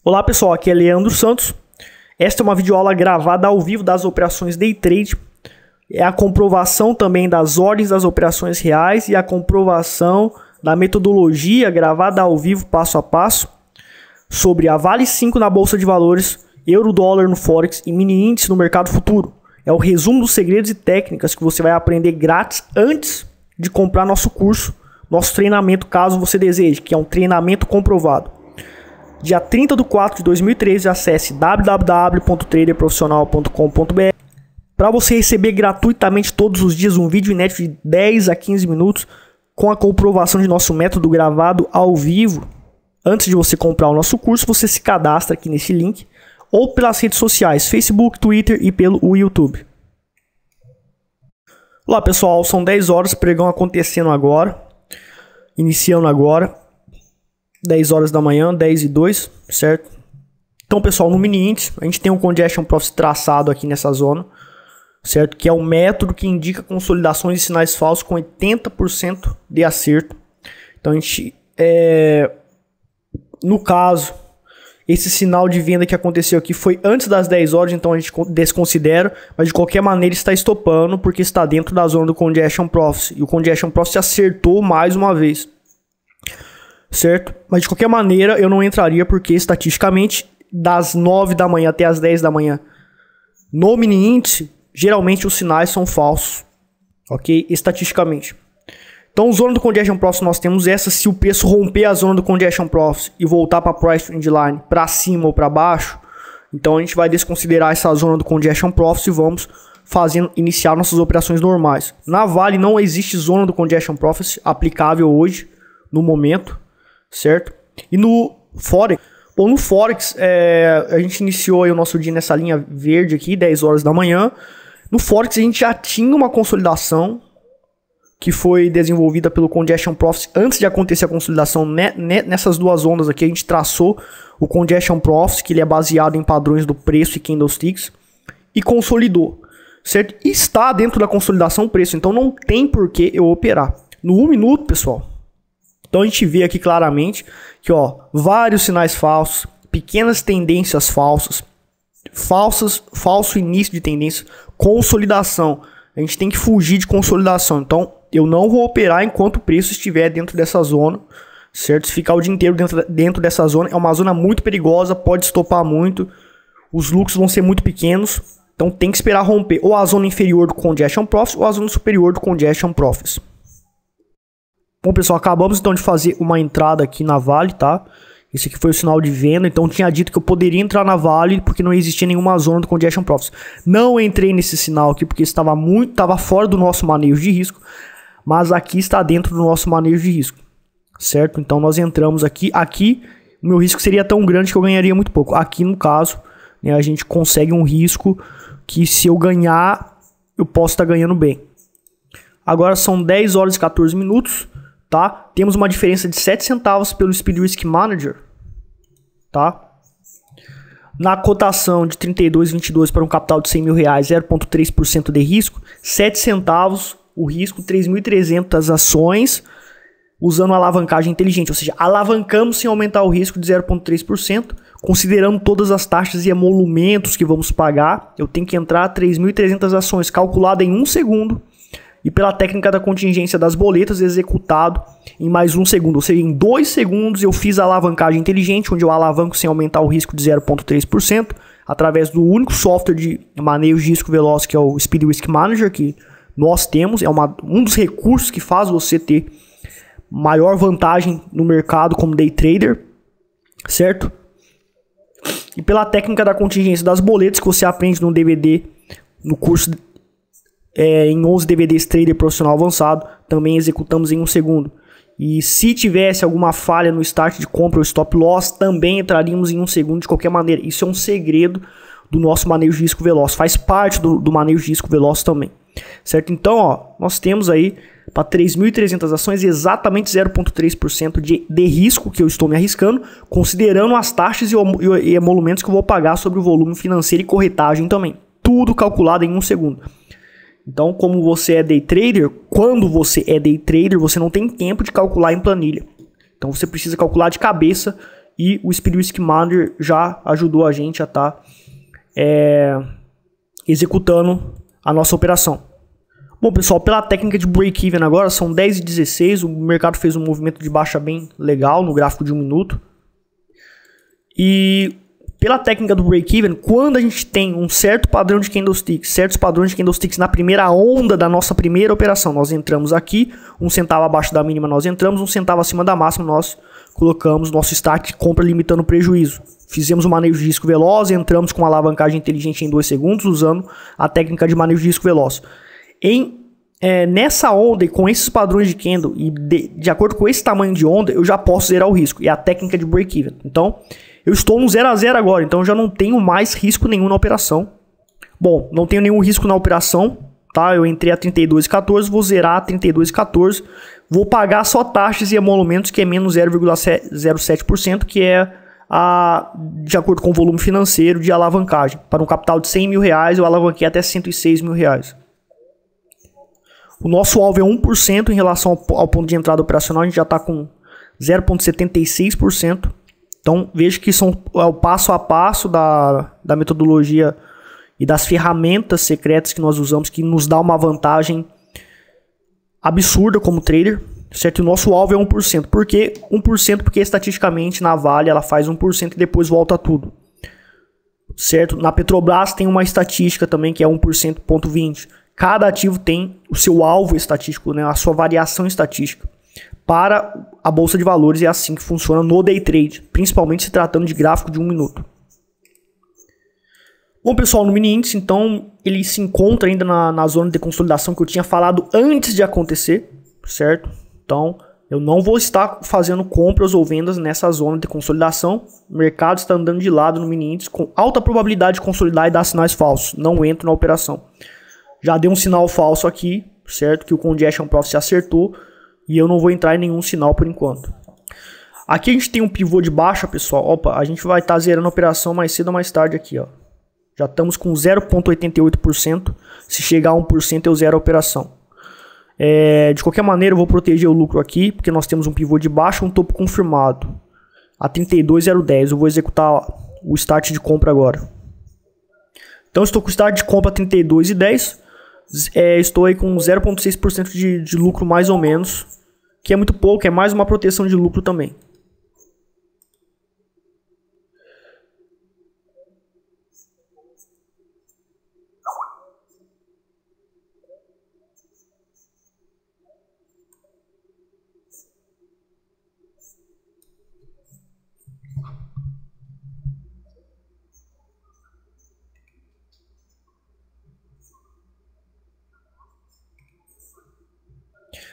Olá pessoal, aqui é Leandro Santos. Esta é uma videoaula gravada ao vivo das operações Day Trade. É a comprovação também das ordens das operações reais e a comprovação da metodologia gravada ao vivo passo a passo sobre a Vale 5 na Bolsa de Valores, Euro Dólar no Forex e mini índice no mercado futuro. É o resumo dos segredos e técnicas que você vai aprender grátis antes de comprar nosso curso, nosso treinamento, caso você deseje, que é um treinamento comprovado. Dia 30/4/2013, acesse www.traderprofissional.com.br para você receber gratuitamente todos os dias um vídeo inédito de 10 a 15 minutos com a comprovação de nosso método gravado ao vivo. Antes de você comprar o nosso curso, você se cadastra aqui nesse link ou pelas redes sociais, Facebook, Twitter e pelo YouTube. Olá pessoal, são 10 horas, pregão acontecendo agora, iniciando agora. 10 horas da manhã, 10:02, certo? Então, pessoal, no mini índice, a gente tem um congestion profit traçado aqui nessa zona, certo? Que é o método que indica consolidações e sinais falsos com 80% de acerto. Então, a gente, no caso, esse sinal de venda que aconteceu aqui foi antes das 10 horas, então a gente desconsidera, mas de qualquer maneira está estopando porque está dentro da zona do congestion profit. E o congestion profit acertou mais uma vez. Certo? Mas de qualquer maneira eu não entraria porque estatisticamente das 9 da manhã até as 10 da manhã no mini índice, geralmente os sinais são falsos, ok? Estatisticamente. Então, zona do congestion profit nós temos essa. Se o preço romper a zona do congestion profit e voltar para a price trend line para cima ou para baixo, então a gente vai desconsiderar essa zona do congestion profit e vamos iniciar nossas operações normais. Na Vale não existe zona do congestion profit aplicável hoje, no momento, certo? E no Forex, bom, no Forex a gente iniciou aí o nosso dia nessa linha verde aqui, 10 horas da manhã. No Forex a gente já tinha uma consolidação que foi desenvolvida pelo congestion profit antes de acontecer a consolidação. Nessas duas ondas aqui a gente traçou o congestion profit, que ele é baseado em padrões do preço e candlesticks, e consolidou, certo? E está dentro da consolidação o preço, então não tem por que eu operar. No 1 minuto, pessoal, então a gente vê aqui claramente que, ó, vários sinais falsos, pequenas tendências falso início de tendência, consolidação. A gente tem que fugir de consolidação. Então eu não vou operar enquanto o preço estiver dentro dessa zona, certo? Se ficar o dia inteiro dentro dessa zona, é uma zona muito perigosa, pode estopar muito, os lucros vão ser muito pequenos. Então tem que esperar romper ou a zona inferior do congestion profit ou a zona superior do congestion profit. Bom, pessoal, acabamos então de fazer uma entrada aqui na Vale, tá? Esse aqui foi o sinal de venda, então tinha dito que eu poderia entrar na Vale porque não existia nenhuma zona do congestion profit. Não entrei nesse sinal aqui porque estava fora do nosso manejo de risco, mas aqui está dentro do nosso manejo de risco, certo? Então nós entramos aqui, o meu risco seria tão grande que eu ganharia muito pouco. Aqui no caso, né, a gente consegue um risco que se eu ganhar, eu posso estar ganhando bem. Agora são 10 horas e 14 minutos. Tá? Temos uma diferença de 7 centavos pelo Speed Risk Manager, tá? Na cotação de 32,22 para um capital de 100 mil reais, 0,3% de risco, 7 centavos o risco, 3.300 ações, usando alavancagem inteligente, ou seja, alavancamos sem aumentar o risco de 0,3%, considerando todas as taxas e emolumentos que vamos pagar. Eu tenho que entrar 3.300 ações, calculada em 1 segundo, e pela técnica da contingência das boletas, executado em mais 1 segundo. Ou seja, em 2 segundos eu fiz a alavancagem inteligente, onde eu alavanco sem aumentar o risco de 0,3%, através do único software de manejo de risco veloz, que é o Speed Risk Manager, que nós temos. É um dos recursos que faz você ter maior vantagem no mercado como day trader, certo? E pela técnica da contingência das boletas, que você aprende no DVD, no curso em 11 DVDs Trader Profissional Avançado, também executamos em 1 segundo. E se tivesse alguma falha no start de compra ou stop loss, também entraríamos em 1 segundo de qualquer maneira. Isso é um segredo do nosso manejo de risco veloz, faz parte do manejo de risco veloz também, certo? Então, ó, nós temos aí para 3.300 ações exatamente 0,3% de risco que eu estou me arriscando, considerando as taxas e emolumentos que eu vou pagar sobre o volume financeiro e corretagem também. Tudo calculado em 1 segundo. Então, como você é day trader, quando você é day trader, você não tem tempo de calcular em planilha. Então, você precisa calcular de cabeça e o Speed Risk Manager já ajudou a gente a estar executando a nossa operação. Bom, pessoal, pela técnica de break-even agora, são 10h16, o mercado fez um movimento de baixa bem legal no gráfico de 1 minuto. E pela técnica do break-even, quando a gente tem um certo padrão de candlesticks, certos padrões de candlesticks na primeira onda da nossa primeira operação, nós entramos aqui, 1 centavo abaixo da mínima nós entramos, 1 centavo acima da máxima nós colocamos nosso start de compra limitando o prejuízo. Fizemos um manejo de risco veloz, entramos com uma alavancagem inteligente em 2 segundos, usando a técnica de manejo de risco veloz. Nessa onda e com esses padrões de candle e de acordo com esse tamanho de onda, eu já posso zerar o risco. E a técnica de break-even. Então, eu estou no 0 a 0 agora, então eu já não tenho mais risco nenhum na operação. Bom, não tenho nenhum risco na operação, tá? Eu entrei a 32,14, vou zerar a 32,14. Vou pagar só taxas e emolumentos, que é menos 0,07%, que é de acordo com o volume financeiro de alavancagem. Para um capital de 100 mil reais, eu alavanquei até 106 mil reais. O nosso alvo é 1% em relação ao ponto de entrada operacional, a gente já está com 0,76%. Então veja que é o passo a passo da metodologia e das ferramentas secretas que nós usamos, que nos dá uma vantagem absurda como trader, certo? E o nosso alvo é 1%. Por que 1%? Porque estatisticamente na Vale ela faz 1% e depois volta tudo, certo? Na Petrobras tem uma estatística também que é 1,20%. Cada ativo tem o seu alvo estatístico, né? A sua variação estatística. Para a Bolsa de Valores é assim que funciona no day trade, principalmente se tratando de gráfico de 1 minuto. Bom, pessoal, no mini índice, então, ele se encontra ainda na zona de consolidação que eu tinha falado antes de acontecer, certo? Então, eu não vou estar fazendo compras ou vendas nessa zona de consolidação. O mercado está andando de lado no mini índice com alta probabilidade de consolidar e dar sinais falsos. Não entro na operação. Já deu um sinal falso aqui, certo? Que o Congestion Profit acertou. E eu não vou entrar em nenhum sinal por enquanto. Aqui a gente tem um pivô de baixa, pessoal. Opa, a gente vai estar zerando a operação mais cedo ou mais tarde aqui, ó. Já estamos com 0,88%. Se chegar a 1% eu zero a operação. De qualquer maneira eu vou proteger o lucro aqui, porque nós temos um pivô de baixa e um topo confirmado. A 32,010. Eu vou executar o start de compra agora. Então eu estou com o start de compra a 32,10. Estou aí com 0,6% de lucro mais ou menos, que é muito pouco, é mais uma proteção de lucro também.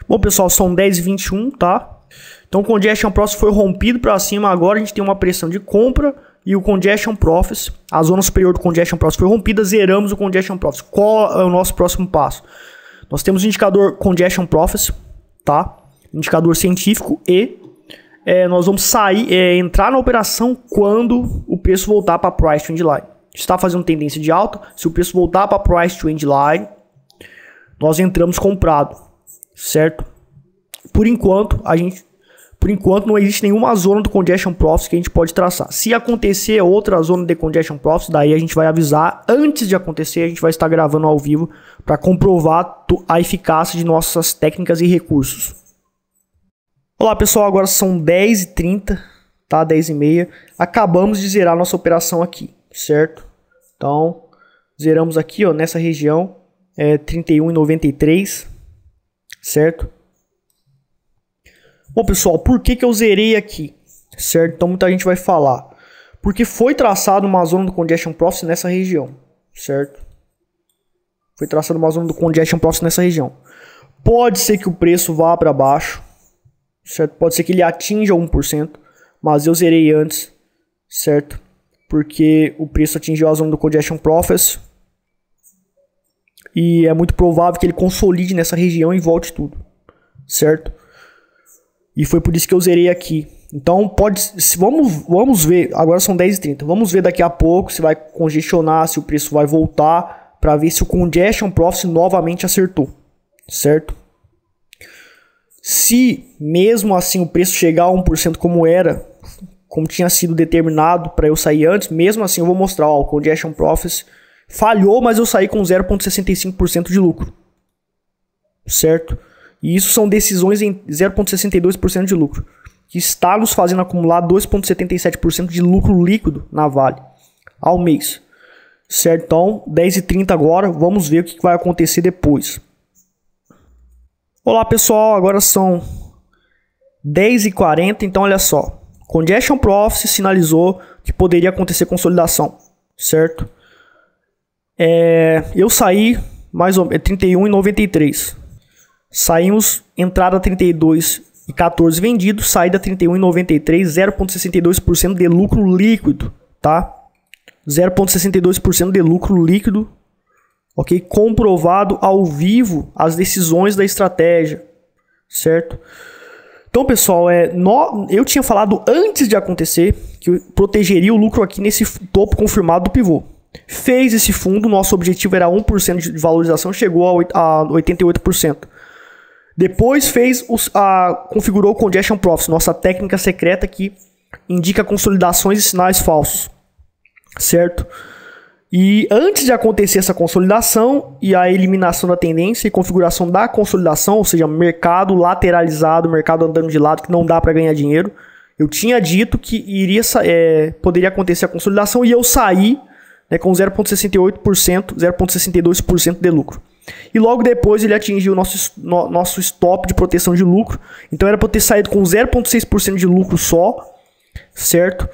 Bom, pessoal, são 10h21, tá? Então o Congestion Profit foi rompido para cima. Agora a gente tem uma pressão de compra e o Congestion Profit, a zona superior do Congestion Profit foi rompida. Zeramos o Congestion Profit. Qual é o nosso próximo passo? Nós temos o indicador Congestion Profit, tá? Indicador científico e nós vamos entrar na operação quando o preço voltar para Price Trend Line. Está fazendo tendência de alta. Se o preço voltar para Price Trend Line, nós entramos comprado. Certo? Por enquanto não existe nenhuma zona do Congestion Profit que a gente pode traçar. Se acontecer outra zona de Congestion Profit, daí a gente vai avisar. Antes de acontecer, a gente vai estar gravando ao vivo para comprovar a eficácia de nossas técnicas e recursos. Olá, pessoal, agora são 10h30, tá? 10h30. Acabamos de zerar nossa operação aqui, certo? Então, zeramos aqui, ó, nessa região, 31,93. Certo? Bom, pessoal, por que eu zerei aqui? Certo? Então muita gente vai falar. Porque foi traçado uma zona do Congestion Profit nessa região. Certo? Foi traçado uma zona do Congestion Profit nessa região. Pode ser que o preço vá para baixo. Certo? Pode ser que ele atinja 1%. Mas eu zerei antes. Certo? Porque o preço atingiu a zona do Congestion Profit. E é muito provável que ele consolide nessa região e volte tudo, certo? E foi por isso que eu zerei aqui. Então vamos ver, agora são 10h30. Vamos ver daqui a pouco se vai congestionar, se o preço vai voltar, para ver se o Congestion Profit novamente acertou, certo? Se mesmo assim o preço chegar a 1% como era, como tinha sido determinado para eu sair antes. Mesmo assim eu vou mostrar, ó, o Congestion Profit falhou, mas eu saí com 0,65% de lucro, certo? E isso são decisões em 0,62% de lucro, que está nos fazendo acumular 2,77% de lucro líquido na Vale ao mês, certo? Então 10h30 agora, vamos ver o que vai acontecer depois. Olá pessoal, agora são 10h40, então olha só, Congestion Profit sinalizou que poderia acontecer consolidação, certo? Eu saí mais ou menos 31,93. Saímos, entrada 32,14 vendido, saída 31,93, 0,62% de lucro líquido, tá? 0,62% de lucro líquido, ok? Comprovado ao vivo as decisões da estratégia, certo? Então, pessoal, eu tinha falado antes de acontecer que eu protegeria o lucro aqui nesse topo confirmado do pivô. Fez esse fundo, nosso objetivo era 1% de valorização, chegou a 88%. Depois configurou o Congestion Profit, nossa técnica secreta que indica consolidações e sinais falsos, certo? E antes de acontecer essa consolidação e a eliminação da tendência e configuração da consolidação, ou seja, mercado lateralizado, mercado andando de lado, que não dá para ganhar dinheiro, eu tinha dito que poderia acontecer a consolidação e eu saí, né, com 0,68%, 0,62% de lucro. E logo depois ele atingiu o nosso stop de proteção de lucro. Então era para eu ter saído com 0,6% de lucro só, certo?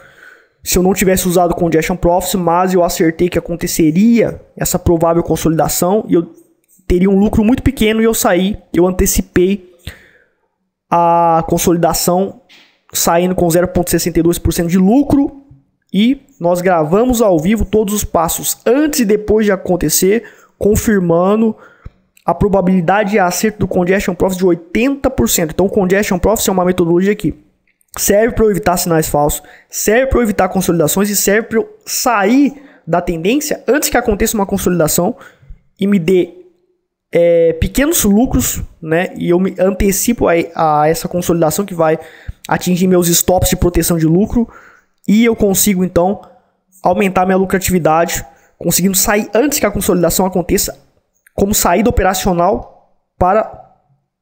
Se eu não tivesse usado o Congestion Profit, mas eu acertei que aconteceria essa provável consolidação e eu teria um lucro muito pequeno e eu antecipei a consolidação saindo com 0,62% de lucro e nós gravamos ao vivo todos os passos antes e depois de acontecer, confirmando a probabilidade de acerto do Congestion Profit de 80%. Então o Congestion Profit é uma metodologia que serve para eu evitar sinais falsos, serve para eu evitar consolidações e serve para eu sair da tendência antes que aconteça uma consolidação e me dê pequenos lucros, né? E eu me antecipo a essa consolidação que vai atingir meus stops de proteção de lucro e eu consigo então aumentar minha lucratividade, conseguindo sair antes que a consolidação aconteça como saída operacional para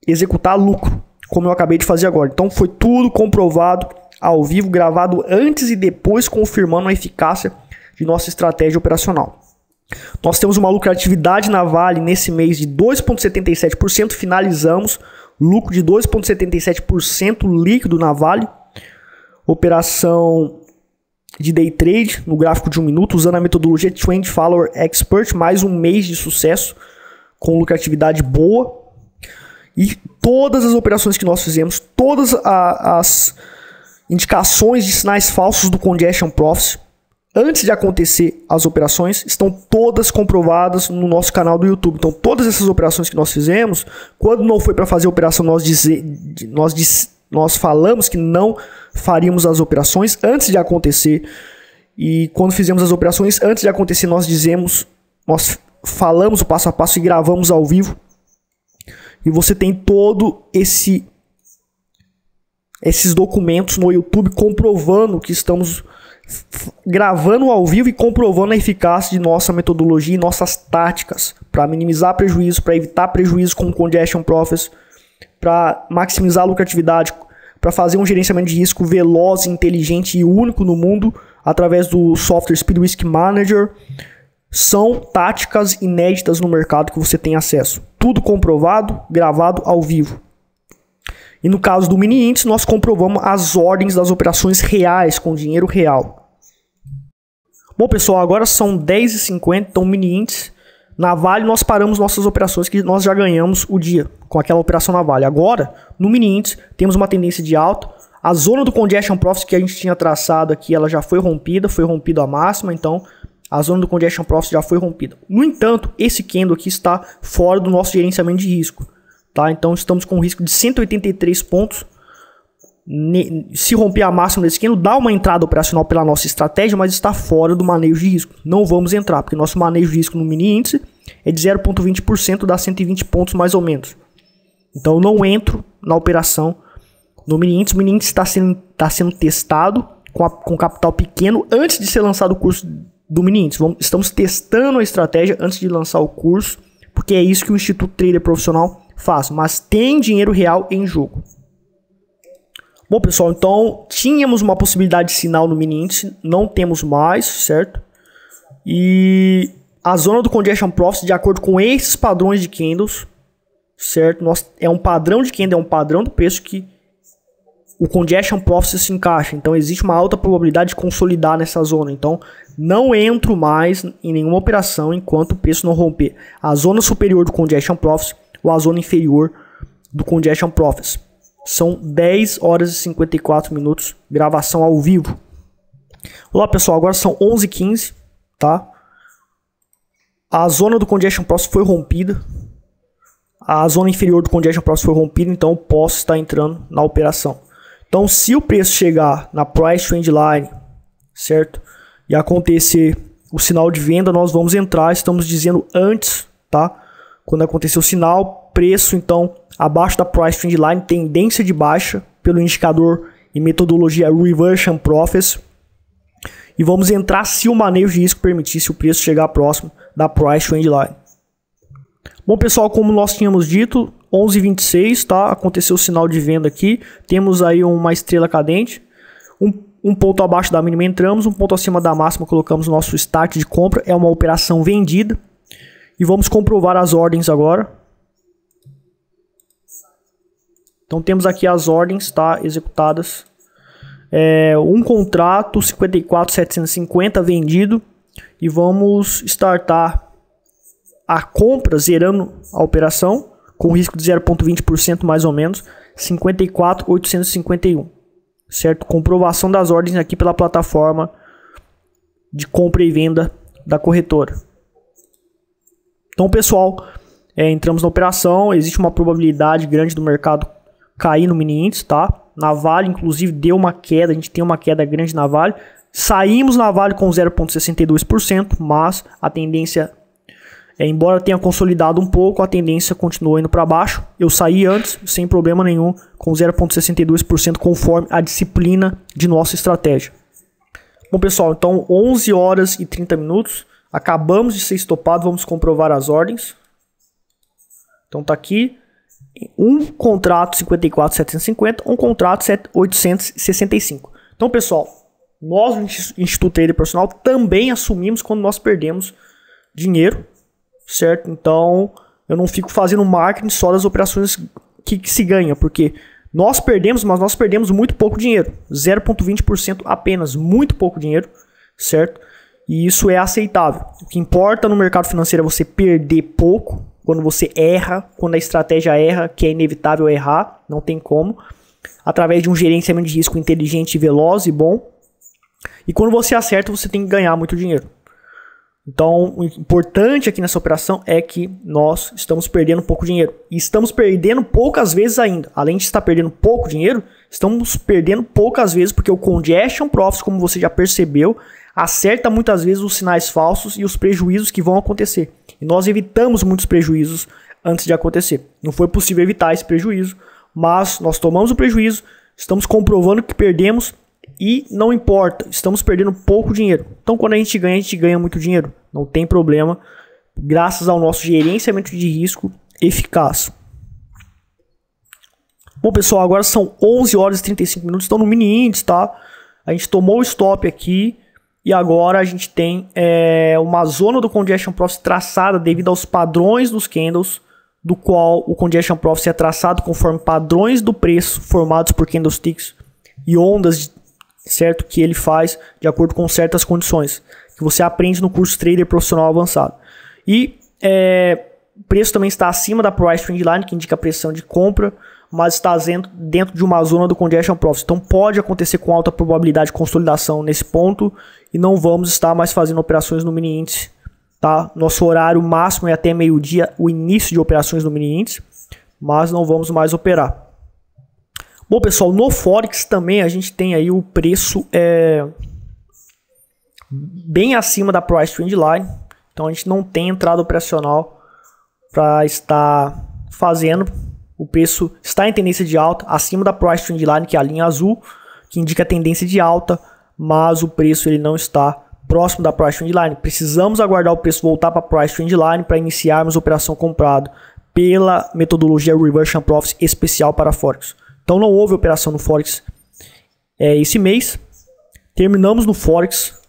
executar lucro, como eu acabei de fazer agora. Então foi tudo comprovado ao vivo, gravado antes e depois, confirmando a eficácia de nossa estratégia operacional. Nós temos uma lucratividade na Vale nesse mês de 2,77%, finalizamos lucro de 2,77% líquido na Vale. Operação de day trade no gráfico de 1 minuto, usando a metodologia Trend Follower Expert, mais um mês de sucesso com lucratividade boa. E todas as operações que nós fizemos, todas as indicações de sinais falsos do Congestion Profit, antes de acontecer as operações, estão todas comprovadas no nosso canal do YouTube. Então todas essas operações que nós fizemos, quando não foi para fazer a operação, nós falamos que não faríamos as operações antes de acontecer. E quando fizemos as operações antes de acontecer, nós falamos o passo a passo e gravamos ao vivo. E você tem todo esses documentos no YouTube comprovando que estamos gravando ao vivo e comprovando a eficácia de nossa metodologia e nossas táticas para minimizar prejuízo, para evitar prejuízo com Congestion Profits, para maximizar a lucratividade, para fazer um gerenciamento de risco veloz, inteligente e único no mundo através do software Speed Risk Manager. São táticas inéditas no mercado que você tem acesso. Tudo comprovado, gravado ao vivo. E no caso do mini índice, nós comprovamos as ordens das operações reais, com dinheiro real. Bom, pessoal, agora são 10h50, então mini índice. Na Vale, nós paramos nossas operações que nós já ganhamos o dia com aquela operação na Vale. Agora, no mini índice, temos uma tendência de alta. A zona do Congestion Profit que a gente tinha traçado aqui, ela já foi rompida a máxima, então a zona do Congestion Profit já foi rompida. No entanto, esse candle aqui está fora do nosso gerenciamento de risco, tá? Então estamos com um risco de 183 pontos. Se romper a máxima desse candle, dá uma entrada operacional pela nossa estratégia, mas está fora do manejo de risco. Não vamos entrar, porque nosso manejo de risco no mini índice é de 0,20%, dá 120 pontos mais ou menos. Então eu não entro na operação no mini índice. O mini índice está sendo testado com capital pequeno antes de ser lançado o curso do mini índice. Estamos testando a estratégia antes de lançar o curso, porque é isso que o Instituto Trader Profissional faz, mas tem dinheiro real em jogo. Bom, pessoal, então tínhamos uma possibilidade de sinal no mini índice, não temos mais, certo? E a zona do Congestion Profit, de acordo com esses padrões de candles, certo? É um padrão de candle, é um padrão do preço que o Congestion Profit se encaixa. Então existe uma alta probabilidade de consolidar nessa zona. Então não entro mais em nenhuma operação enquanto o preço não romper a zona superior do Congestion Profit ou a zona inferior do Congestion Profit. São 10 horas e 54 minutos, gravação ao vivo. Olá, pessoal, agora são 11h15, tá? A zona do Congestion Profit foi rompida. A zona inferior do Congestion Profit foi rompida, então eu posso estar entrando na operação. Então, se o preço chegar na Price Trend Line, certo? E acontecer o sinal de venda, nós vamos entrar, estamos dizendo antes, tá? Quando acontecer o sinal, preço, então, abaixo da Price Trend Line, tendência de baixa pelo indicador e metodologia Reversion Profits. E vamos entrar se o manejo de risco permitir, se o preço chegar próximo da Price Trend Line. Bom, pessoal, como nós tínhamos dito, 11h26, tá? Aconteceu o sinal de venda aqui. Temos aí uma estrela cadente. Um ponto abaixo da mínima entramos, um ponto acima da máxima colocamos o nosso start de compra. É uma operação vendida. E vamos comprovar as ordens agora. Então temos aqui as ordens, tá? Executadas. Um contrato 54.750 vendido. E vamos startar a compra zerando a operação com risco de 0,20% mais ou menos, 54.851, certo? Comprovação das ordens aqui pela plataforma de compra e venda da corretora. Então, pessoal, entramos na operação, existe uma probabilidade grande do mercado cair no mini índice, tá? Na Vale, inclusive, deu uma queda, a gente tem uma queda grande na Vale. Saímos na Vale com 0,62%, mas a tendência, embora tenha consolidado um pouco, a tendência continuou indo para baixo. Eu saí antes, sem problema nenhum, com 0,62% conforme a disciplina de nossa estratégia. Bom, pessoal, então 11 horas e 30 minutos. Acabamos de ser estopado, vamos comprovar as ordens. Então tá aqui. Um contrato 54.750, um contrato 865. Então, pessoal, nós no Instituto Trader Profissional também assumimos quando nós perdemos dinheiro, certo? Então eu não fico fazendo marketing só das operações que se ganha, porque nós perdemos, mas nós perdemos muito pouco dinheiro, 0,20% apenas, muito pouco dinheiro, certo? E isso é aceitável. O que importa no mercado financeiro é você perder pouco, quando você erra, quando a estratégia erra, que é inevitável errar, não tem como, através de um gerenciamento de risco inteligente, veloz e bom. E quando você acerta, você tem que ganhar muito dinheiro. Então, o importante aqui nessa operação é que nós estamos perdendo pouco dinheiro. E estamos perdendo poucas vezes ainda. Além de estar perdendo pouco dinheiro, estamos perdendo poucas vezes porque o Congestion Profits, como você já percebeu, acerta muitas vezes os sinais falsos e os prejuízos que vão acontecer. E nós evitamos muitos prejuízos antes de acontecer. Não foi possível evitar esse prejuízo, mas nós tomamos o prejuízo, estamos comprovando que perdemos e não importa, estamos perdendo pouco dinheiro. Então quando a gente ganha muito dinheiro. Não tem problema, graças ao nosso gerenciamento de risco eficaz. Bom, pessoal, agora são 11 horas e 35 minutos, estão no mini índice, tá? A gente tomou o stop aqui. E agora a gente tem uma zona do Congestion Profit traçada devido aos padrões dos candles, do qual o Congestion Profit é traçado conforme padrões do preço formados por candlesticks e ondas, certo? Que ele faz de acordo com certas condições, que você aprende no curso Trader Profissional Avançado. E o preço também está acima da Price Trend Line, que indica a pressão de compra, mas está dentro de uma zona do Congestion Profit. Então pode acontecer com alta probabilidade de consolidação nesse ponto e não vamos estar mais fazendo operações no mini índice, tá? Nosso horário máximo é até meio-dia, o início de operações no mini índice, mas não vamos mais operar. Bom, pessoal, no Forex também a gente tem aí o preço bem acima da Price Trend Line, então a gente não tem entrada operacional para estar fazendo. O preço está em tendência de alta, acima da Price Trend Line, que é a linha azul, que indica a tendência de alta. mas o preço ele não está próximo da Price Trend Line. Precisamos aguardar o preço voltar para a Price Trend Line para iniciarmos a operação comprado pela metodologia Reversion Profits especial para Forex. Então não houve operação no Forex esse mês. Terminamos no Forex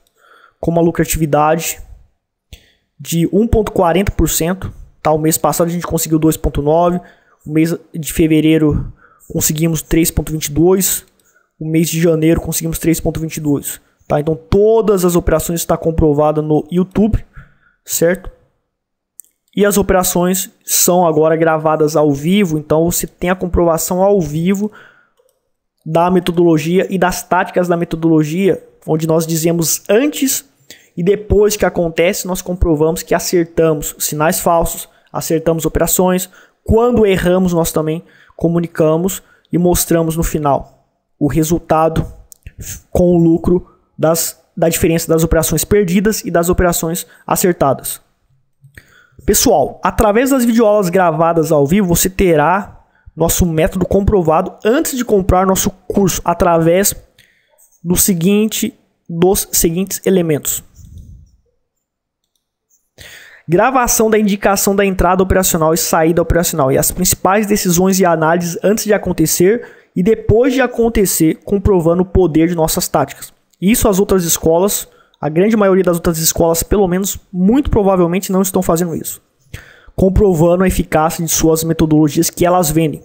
com uma lucratividade de 1,40%. Tá? O mês passado a gente conseguiu 2,9%. O mês de fevereiro conseguimos 3,22%. O mês de janeiro conseguimos 3,22%. Tá? Então todas as operações estão comprovadas no YouTube, certo? E as operações são agora gravadas ao vivo, então você tem a comprovação ao vivo da metodologia e das táticas da metodologia, onde nós dizemos antes e depois que acontece, nós comprovamos que acertamos sinais falsos, acertamos operações. Quando erramos, nós também comunicamos e mostramos no final o resultado com o lucro da diferença das operações perdidas e das operações acertadas. Pessoal, através das videoaulas gravadas ao vivo, você terá nosso método comprovado antes de comprar nosso curso, através dos seguintes elementos. Gravação da indicação da entrada operacional e saída operacional e as principais decisões e análises antes de acontecer e depois de acontecer, comprovando o poder de nossas táticas. Isso as outras escolas, a grande maioria das outras escolas, pelo menos, muito provavelmente não estão fazendo isso. Comprovando a eficácia de suas metodologias que elas vendem.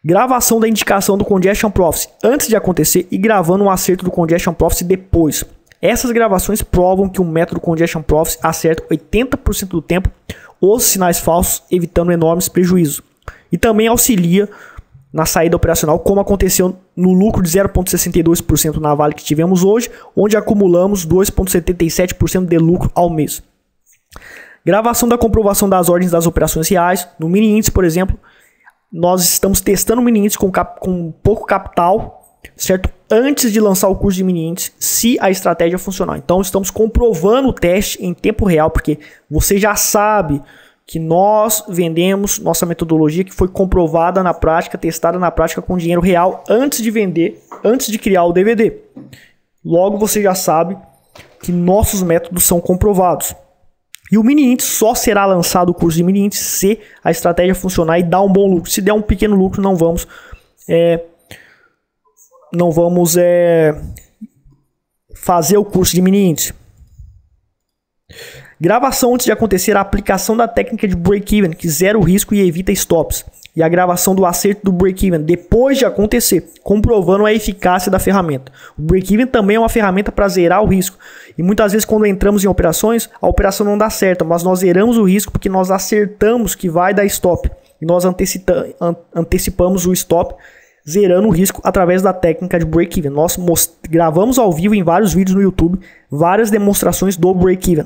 Gravação da indicação do Congestion Profits antes de acontecer e gravando um acerto do Congestion Profits depois. Essas gravações provam que o método Congestion Profits acerta 80% do tempo os sinais falsos, evitando enormes prejuízos. E também auxilia na saída operacional, como aconteceu no lucro de 0,62% na Vale que tivemos hoje, onde acumulamos 2,77% de lucro ao mês. Gravação da comprovação das ordens das operações reais. No mini índice, por exemplo, nós estamos testando o mini índice com pouco capital, certo? Antes de lançar o curso de mini índice, se a estratégia funcionar. Então, estamos comprovando o teste em tempo real, porque você já sabe que nós vendemos nossa metodologia que foi comprovada na prática, testada na prática com dinheiro real antes de vender, antes de criar o DVD. Logo, você já sabe que nossos métodos são comprovados. E o mini índice só será lançado o curso de mini índice se a estratégia funcionar e dar um bom lucro. Se der um pequeno lucro, não vamos fazer o curso de mini índice. Gravação antes de acontecer a aplicação da técnica de break-even, que zera o risco e evita stops. E a gravação do acerto do break-even depois de acontecer, comprovando a eficácia da ferramenta. O break-even também é uma ferramenta para zerar o risco. E muitas vezes quando entramos em operações, a operação não dá certo, mas nós zeramos o risco porque nós acertamos que vai dar stop. E nós antecipamos o stop, zerando o risco através da técnica de break-even. Nós gravamos ao vivo em vários vídeos no YouTube, várias demonstrações do break-even.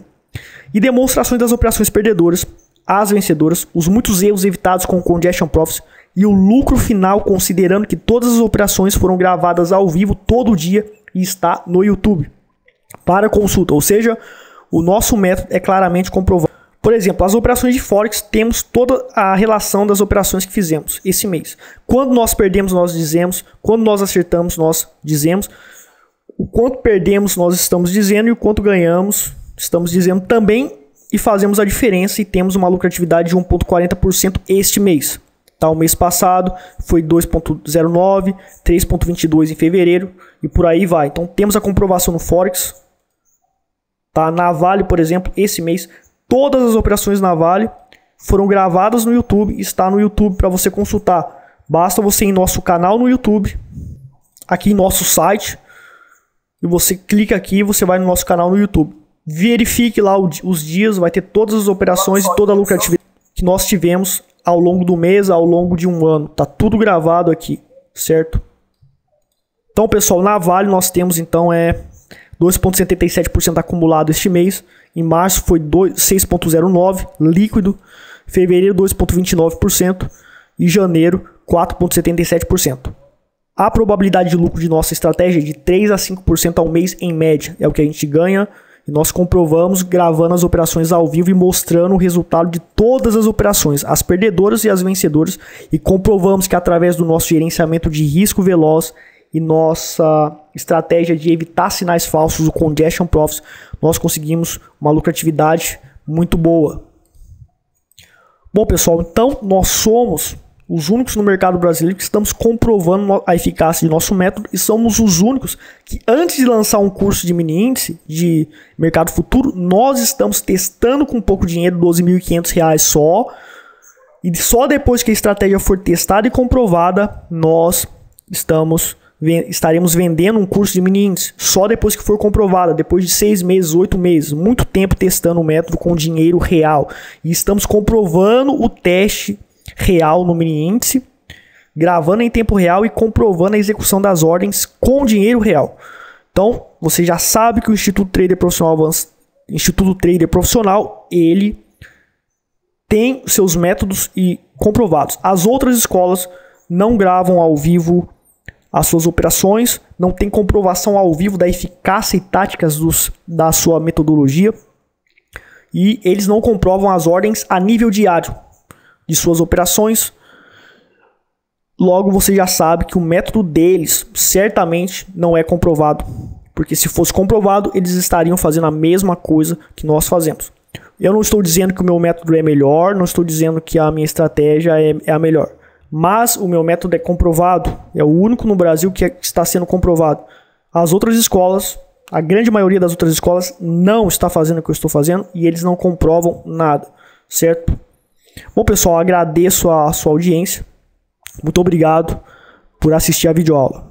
E demonstrações das operações perdedoras, as vencedoras, os muitos erros evitados com o Congestion Profits e o lucro final, considerando que todas as operações foram gravadas ao vivo todo dia e está no YouTube para consulta. Ou seja, o nosso método é claramente comprovado. Por exemplo, as operações de Forex, temos toda a relação das operações que fizemos esse mês. Quando nós perdemos, nós dizemos. Quando nós acertamos, nós dizemos. O quanto perdemos, nós estamos dizendo. E o quanto ganhamos, estamos dizendo também. E fazemos a diferença e temos uma lucratividade de 1,40% este mês. Tá, o mês passado foi 2,09, 3,22 em fevereiro e por aí vai. Então temos a comprovação no Forex. Tá, na Vale, por exemplo, esse mês, todas as operações na Vale foram gravadas no YouTube. Está no YouTube para você consultar. Basta você ir em nosso canal no YouTube, aqui em nosso site, e você clica aqui e você vai no nosso canal no YouTube. Verifique lá os dias, vai ter todas as operações e toda a lucratividade que nós tivemos ao longo do mês, ao longo de um ano. Tá tudo gravado aqui, certo? Então, pessoal, na Vale nós temos então 2,77% acumulado este mês. Em março foi 6,09% líquido. Fevereiro 2,29% e janeiro 4,77%. A probabilidade de lucro de nossa estratégia é de 3 a 5% ao mês em média. É o que a gente ganha. E nós comprovamos gravando as operações ao vivo e mostrando o resultado de todas as operações, as perdedoras e as vencedoras. E comprovamos que através do nosso gerenciamento de risco veloz e nossa estratégia de evitar sinais falsos, o Congestion Profits, nós conseguimos uma lucratividade muito boa. Bom, pessoal, então nós somos os únicos no mercado brasileiro que estamos comprovando a eficácia de nosso método e somos os únicos que, antes de lançar um curso de mini índice de mercado futuro, nós estamos testando com pouco dinheiro, R$12.500 só, e só depois que a estratégia for testada e comprovada, nós estaremos vendendo um curso de mini índice, só depois que for comprovada, depois de 6 meses, 8 meses, muito tempo testando o método com dinheiro real, e estamos comprovando o teste real no mini índice, gravando em tempo real e comprovando a execução das ordens com dinheiro real. Então, você já sabe que o Instituto Trader Profissional, ele tem seus métodos comprovados. As outras escolas não gravam ao vivo as suas operações, não tem comprovação ao vivo da eficácia e táticas da sua metodologia, e eles não comprovam as ordens a nível diário de suas operações. Logo, você já sabe que o método deles certamente não é comprovado, porque se fosse comprovado, eles estariam fazendo a mesma coisa que nós fazemos. Eu não estou dizendo que o meu método é melhor, não estou dizendo que a minha estratégia é a melhor, mas o meu método é comprovado, é o único no Brasil que está sendo comprovado. As outras escolas, a grande maioria das outras escolas não está fazendo o que eu estou fazendo e eles não comprovam nada, certo? Bom, pessoal, agradeço a sua audiência. Muito obrigado por assistir a videoaula.